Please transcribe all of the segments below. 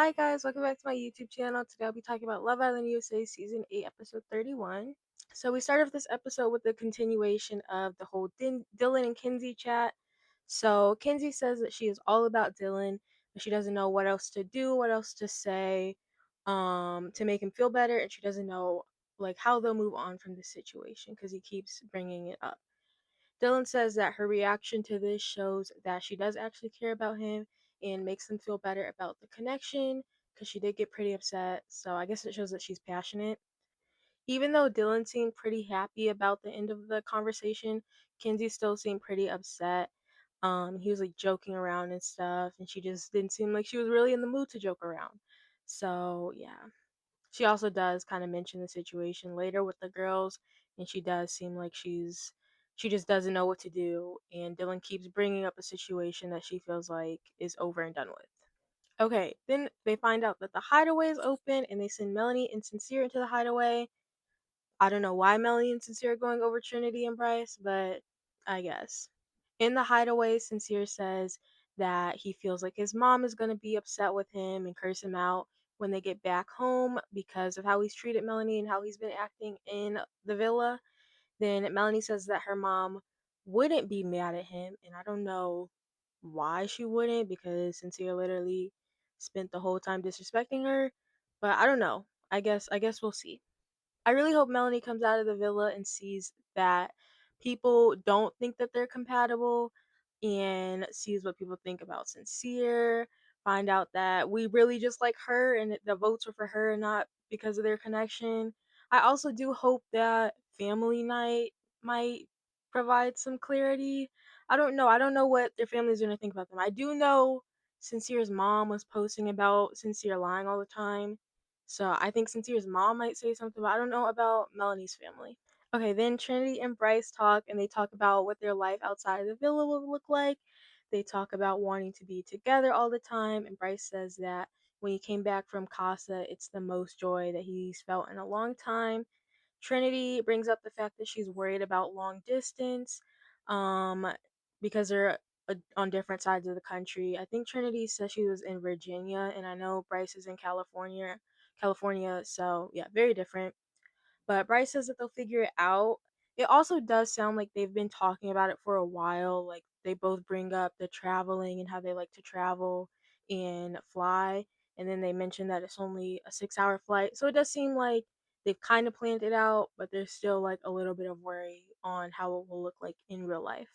Hi guys, welcome back to my YouTube channel. Today I'll be talking about Love Island USA Season 8, Episode 31. So we started off this episode with the continuation of the whole Dylan and Kinsey chat. So Kinsey says that she is all about Dylan, but she doesn't know what else to do, what else to say, to make him feel better, and she doesn't know like how they'll move on from this situation because he keeps bringing it up. Dylan says that her reaction to this shows that she does actually care about him and makes him feel better about the connection because she did get pretty upset. So I guess it shows that she's passionate. Even though Dylan seemed pretty happy about the end of the conversation, Kinsey still seemed pretty upset. He was like joking around and stuff, and she just didn't seem like she was really in the mood to joke around. So yeah. She also does kind of mention the situation later with the girls, and she does seem like she just doesn't know what to do, and Dylan keeps bringing up a situation that she feels like is over and done with. Okay, then they find out that the hideaway is open, and they send Melanie and Sincere into the hideaway. I don't know why Melanie and Sincere are going over Trinity and Bryce, but I guess. In the hideaway, Sincere says that he feels like his mom is going to be upset with him and curse him out when they get back home because of how he's treated Melanie and how he's been acting in the villa. Then Melanie says that her mom wouldn't be mad at him, and I don't know why she wouldn't because Sincere literally spent the whole time disrespecting her, but I don't know. I guess we'll see. I really hope Melanie comes out of the villa and sees that people don't think that they're compatible and sees what people think about Sincere, find out that we really just like her and the votes were for her and not because of their connection. I also do hope that family night might provide some clarity. I don't know. I don't know what their family's going to think about them. I do know Sincere's mom was posting about Sincere lying all the time, so I think Sincere's mom might say something, but I don't know about Melanie's family. Okay, then Trinity and Bryce talk and they talk about what their life outside of the villa will look like. They talk about wanting to be together all the time, and Bryce says that when he came back from Casa, it's the most joy that he's felt in a long time. Trinity brings up the fact that she's worried about long distance, um, because they're on different sides of the country. I think Trinity says she was in Virginia, and I know Bryce is in California. So yeah, very different. But Bryce says that they'll figure it out. It also does sound like they've been talking about it for a while. Like they both bring up the traveling and how they like to travel and fly. And then they mention that it's only a 6 hour flight. So it does seem like they've kind of planned it out, but there's still like a little bit of worry on how it will look like in real life.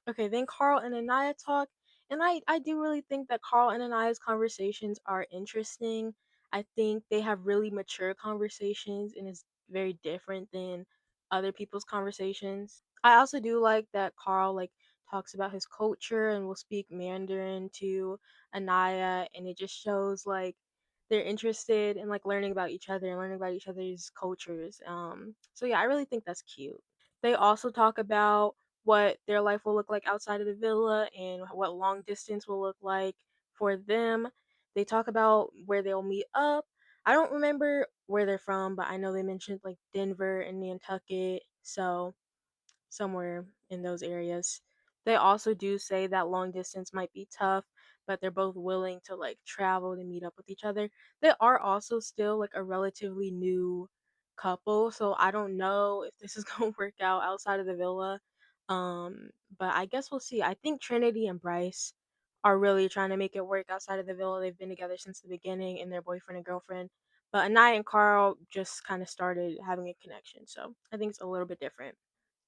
Okay, then Carl and Anaya talk, and I do really think that Carl and Anaya's conversations are interesting. I think they have really mature conversations, and it's very different than other people's conversations. I also do like that Carl like talks about his culture and will speak Mandarin to Anaya, and it just shows like they're interested in like learning about each other and learning about each other's cultures. So yeah, I really think that's cute. They also talk about what their life will look like outside of the villa and what long distance will look like for them. They talk about where they'll meet up. I don't remember where they're from, but I know they mentioned like Denver and Nantucket, so somewhere in those areas. They also do say that long distance might be tough, but they're both willing to like travel to meet up with each other. They are also still like a relatively new couple, so I don't know if this is going to work out outside of the villa. But I guess we'll see. I think Trinity and Bryce are really trying to make it work outside of the villa. They've been together since the beginning and they're boyfriend and girlfriend. But Anaya and Carl just kind of started having a connection, so I think it's a little bit different.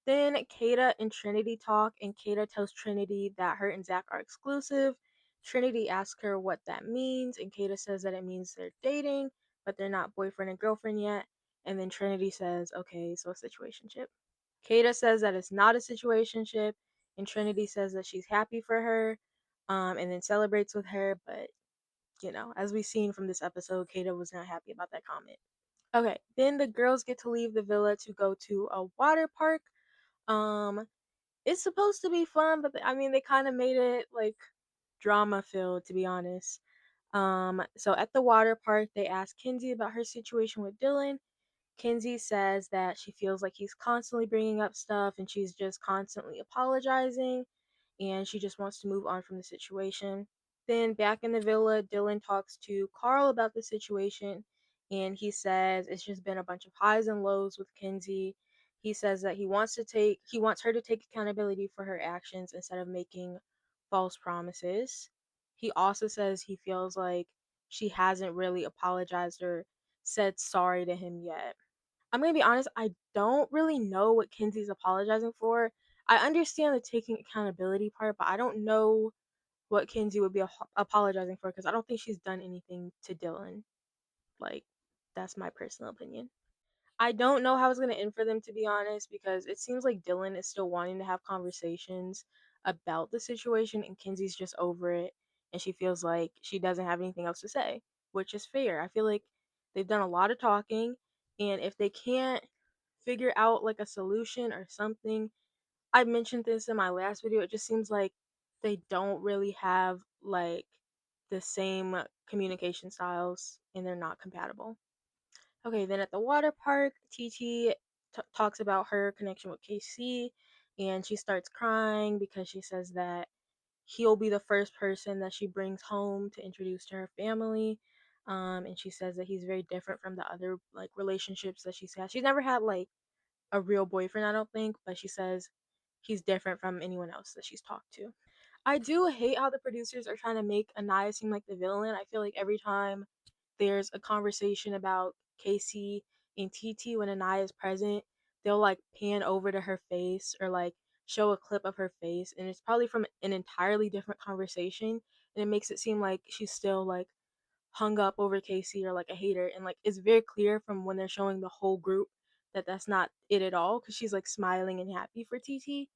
Then Kata and Trinity talk, and Kata tells Trinity that her and Zach are exclusive. Trinity asks her what that means, and Kata says that it means they're dating, but they're not boyfriend and girlfriend yet. And then Trinity says, okay, so a situationship. Kata says that it's not a situationship, and Trinity says that she's happy for her, and then celebrates with her. But, as we've seen from this episode, Kata was not happy about that comment. Okay, then the girls get to leave the villa to go to a water park. um, it's supposed to be fun, but I mean, they kind of made it like drama filled, to be honest. So at the water park, they ask Kinsey about her situation with Dylan. Kinsey says that she feels like he's constantly bringing up stuff and she's just constantly apologizing and she just wants to move on from the situation. Then back in the villa, Dylan talks to Carl about the situation, and he says it's just been a bunch of highs and lows with Kinsey. He says that he wants her to take accountability for her actions instead of making false promises. He also says he feels like she hasn't really apologized or said sorry to him yet. I'm gonna be honest, I don't really know what Kinsey's apologizing for. I understand the taking accountability part, but I don't know what Kinsey would be apologizing for because I don't think she's done anything to Dylan. Like, that's my personal opinion. I don't know how it's going to end for them, to be honest, because it seems like Dylan is still wanting to have conversations about the situation and Kinsey's just over it and she feels like she doesn't have anything else to say, which is fair. I feel like they've done a lot of talking, and if they can't figure out like a solution or something, I mentioned this in my last video, it just seems like they don't really have like the same communication styles and they're not compatible. Okay, then at the water park, TT talks about her connection with KC and she starts crying because she says that he'll be the first person that she brings home to introduce to her family. And she says that he's very different from the other like relationships that she's had. She's never had like a real boyfriend, I don't think, but she says he's different from anyone else that she's talked to. I do hate how the producers are trying to make Anaya seem like the villain. I feel like every time there's a conversation about Casey and TT when Anaya is present, they'll like pan over to her face or like show a clip of her face, and it's probably from an entirely different conversation, and it makes it seem like she's still like hung up over Casey or like a hater, and like it's very clear from when they're showing the whole group that that's not it at all because she's like smiling and happy for TT.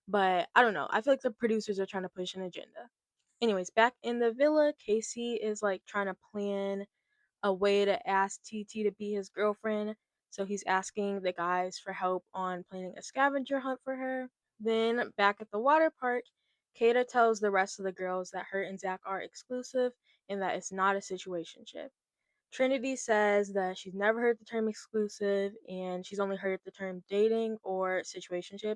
But I don't know. I feel like the producers are trying to push an agenda. Anyways, back in the villa, Casey is like trying to plan a way to ask TT to be his girlfriend. So he's asking the guys for help on planning a scavenger hunt for her. Then back at the water park, Kata tells the rest of the girls that her and Zach are exclusive and that it's not a situationship. Trinity says that she's never heard the term exclusive and she's only heard the term dating or situationship.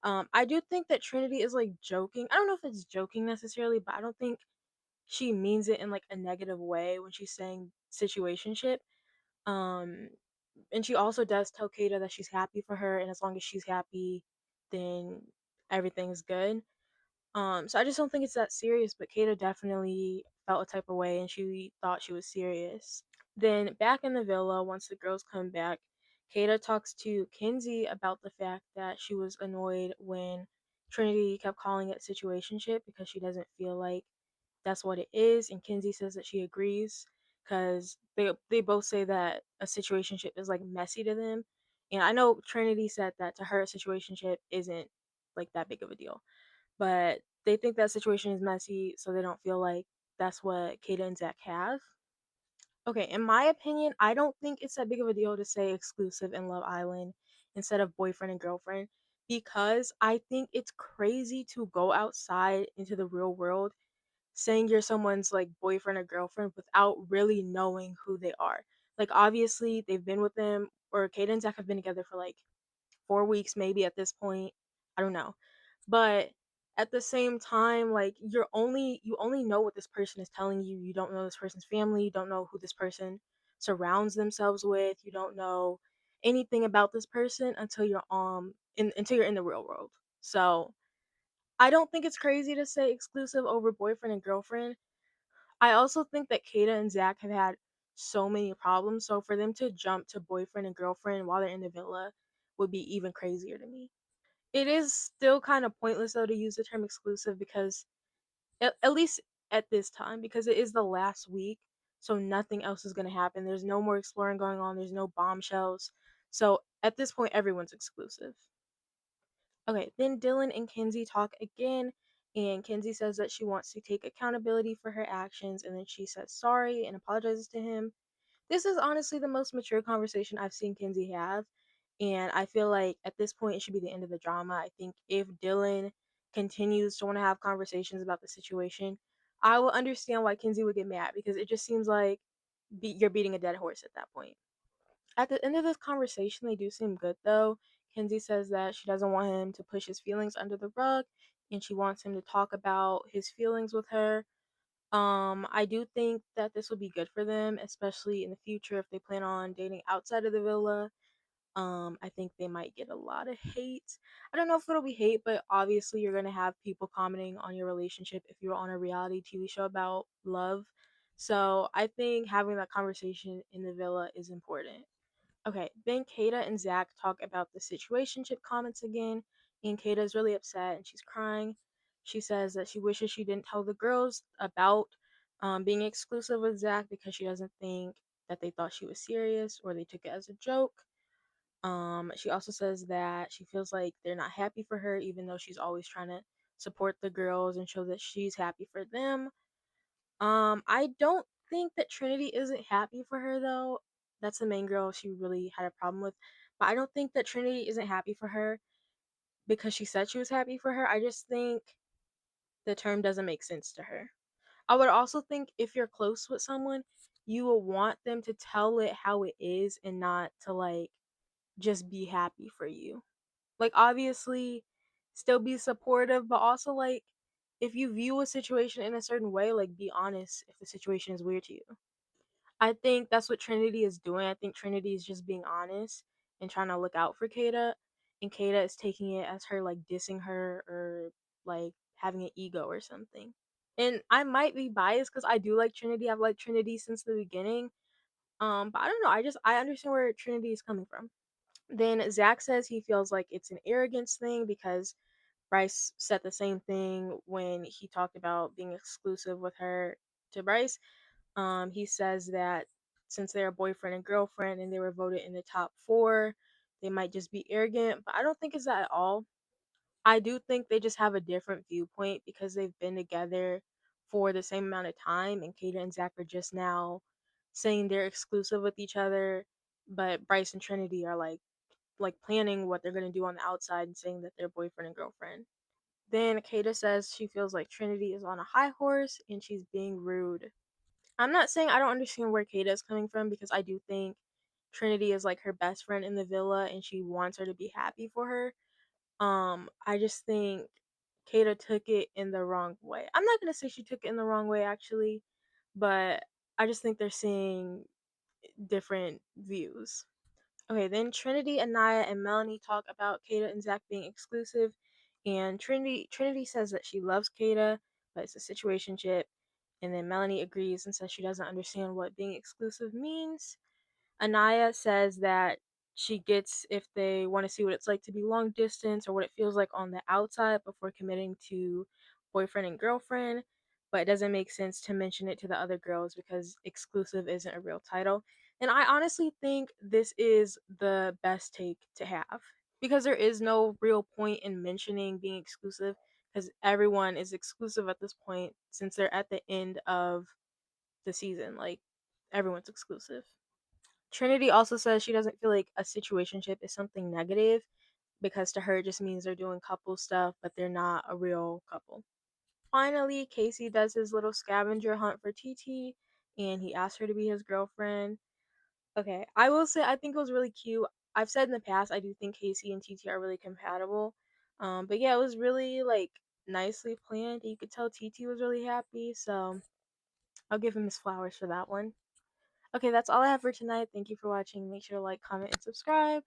I do think that Trinity is like joking. I don't know if it's joking necessarily, but I don't think she means it in like a negative way when she's saying situationship. Um, and she also does tell Kata that she's happy for her, and as long as she's happy, then everything's good. So I just don't think it's that serious, but Kata definitely felt a type of way and she thought she was serious. Then back in the villa, once the girls come back, Kata talks to Kinsey about the fact that she was annoyed when Trinity kept calling it situationship because she doesn't feel like that's what it is, and Kinsey says that she agrees because they both say that a situationship is like messy to them, and I know Trinity said that to her a situationship isn't like that big of a deal, but they think that situation is messy, so they don't feel like that's what Kata and Zach have. Okay, in my opinion, I don't think it's that big of a deal to say exclusive in Love Island instead of boyfriend and girlfriend because I think it's crazy to go outside into the real world saying you're someone's like boyfriend or girlfriend without really knowing who they are. Like obviously they've been with them or Kata and Zach have been together for like 4 weeks maybe at this point. I don't know. But at the same time, like you only know what this person is telling you. You don't know this person's family, you don't know who this person surrounds themselves with, you don't know anything about this person until until you're in the real world. So I don't think it's crazy to say exclusive over boyfriend and girlfriend. I also think that Kata and Zach have had so many problems, so for them to jump to boyfriend and girlfriend while they're in the villa would be even crazier to me. It is still kind of pointless though to use the term exclusive because at least at this time because it is the last week, so nothing else is going to happen. There's no more exploring going on, there's no bombshells. So at this point everyone's exclusive. Okay, then Dylan and Kinsey talk again, and Kinsey says that she wants to take accountability for her actions, and then she says sorry and apologizes to him. This is honestly the most mature conversation I've seen Kinsey have, and I feel like at this point it should be the end of the drama. I think if Dylan continues to want to have conversations about the situation, I will understand why Kinsey would get mad because it just seems like you're beating a dead horse at that point. At the end of this conversation, they do seem good though. Kenzie says that she doesn't want him to push his feelings under the rug and she wants him to talk about his feelings with her. I do think that this will be good for them, especially in the future if they plan on dating outside of the villa. I think they might get a lot of hate. I don't know if it'll be hate, but obviously you're gonna have people commenting on your relationship if you're on a reality TV show about love. So I think having that conversation in the villa is important. Okay, then Kata and Zach talk about the situationship comments again, and Kata is really upset and she's crying. She says that she wishes she didn't tell the girls about being exclusive with Zach because she doesn't think that they thought she was serious or they took it as a joke. She also says that she feels like they're not happy for her, even though she's always trying to support the girls and show that she's happy for them. I don't think that Trinity isn't happy for her though. That's the main girl she really had a problem with. But I don't think that Trinity isn't happy for her because she said she was happy for her. I just think the term doesn't make sense to her. I would also think if you're close with someone, you will want them to tell it how it is and not to like just be happy for you. Like obviously still be supportive, but also like if you view a situation in a certain way, like be honest if the situation is weird to you. I think that's what Trinity is doing. I think Trinity is just being honest and trying to look out for Kata, and Kata is taking it as her like dissing her or like having an ego or something. And I might be biased because I do like Trinity. I've liked Trinity since the beginning. But I don't know. I understand where Trinity is coming from. Then Zach says he feels like it's an arrogance thing because Bryce said the same thing when he talked about being exclusive with her to Bryce. He says that since they're boyfriend and girlfriend and they were voted in the top four, they might just be arrogant. But I don't think it's that at all. I do think they just have a different viewpoint because they've been together for the same amount of time, and Kata and Zach are just now saying they're exclusive with each other. But Bryce and Trinity are like planning what they're gonna do on the outside and saying that they're boyfriend and girlfriend. Then Kata says she feels like Trinity is on a high horse and she's being rude. I'm not saying I don't understand where Kata is coming from because I do think Trinity is like her best friend in the villa and she wants her to be happy for her. I just think Kata took it in the wrong way. I'm not gonna say she took it in the wrong way actually, but I just think they're seeing different views. Okay, then Trinity, Anaya, and Melanie talk about Kata and Zach being exclusive, and Trinity says that she loves Kata, but it's a situationship, and then Melanie agrees and says she doesn't understand what being exclusive means. Anaya says that she gets if they want to see what it's like to be long distance or what it feels like on the outside before committing to boyfriend and girlfriend, but it doesn't make sense to mention it to the other girls because exclusive isn't a real title. And I honestly think this is the best take to have because there is no real point in mentioning being exclusive because everyone is exclusive at this point since they're at the end of the season. Like everyone's exclusive. Trinity also says she doesn't feel like a situationship is something negative because to her it just means they're doing couple stuff, but they're not a real couple. Finally, Casey does his little scavenger hunt for TT and he asks her to be his girlfriend. Okay, I will say I think it was really cute. I've said in the past I do think Casey and TT are really compatible. But yeah, it was really like nicely planned. You could tell TT was really happy, so I'll give him his flowers for that one. Okay, that's all I have for tonight. Thank you for watching. Make sure to like, comment, and subscribe.